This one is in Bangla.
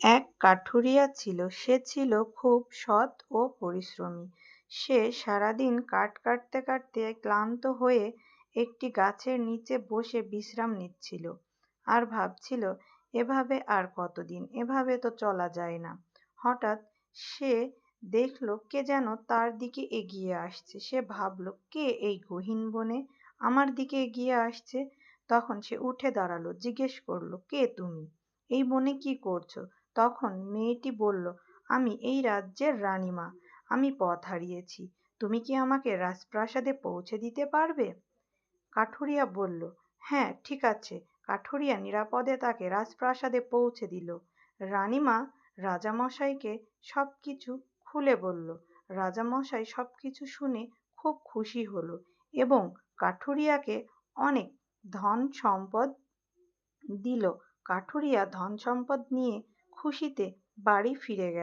এক কাঠুরিয়া ছিল। সে ছিল খুব সৎ ও পরিশ্রমী। সে সারাদিন কাঠ কাটতে কাটতে ক্লান্ত হয়ে একটি গাছের নিচে বসে বিশ্রাম নিচ্ছিল আর ভাবছিল, এভাবে আর কতদিন, এভাবে তো চলা যায় না। হঠাৎ সে দেখল কে যেন তার দিকে এগিয়ে আসছে। সে ভাবল, কে এই গহীন বনে আমার দিকে এগিয়ে আসছে? তখন সে উঠে দাঁড়ালো, জিজ্ঞেস করলো, কে তুমি? এই বনে কি করছো? তখন মেয়েটি বলল, আমি এই রাজ্যের রানীমা। আমি পথ হারিয়েছি। তুমি কি আমাকে রাজপ্রাসাদে পৌঁছে দিতে পারবে? কাঠুরিয়া বলল, হ্যাঁ, ঠিক আছে। কাঠুরিয়া নিরাপদে তাকে রাজপ্রাসাদে পৌঁছে দিল। রানীমা রাজামশাইকে সবকিছু খুলে বলল। রাজামশাই সবকিছু শুনে খুব খুশি হলো এবং কাঠুরিয়াকে অনেক ধন সম্পদ দিল। কাঠুরিয়া ধন সম্পদ নিয়ে খুশিতে বাড়ি ফিরে গেল।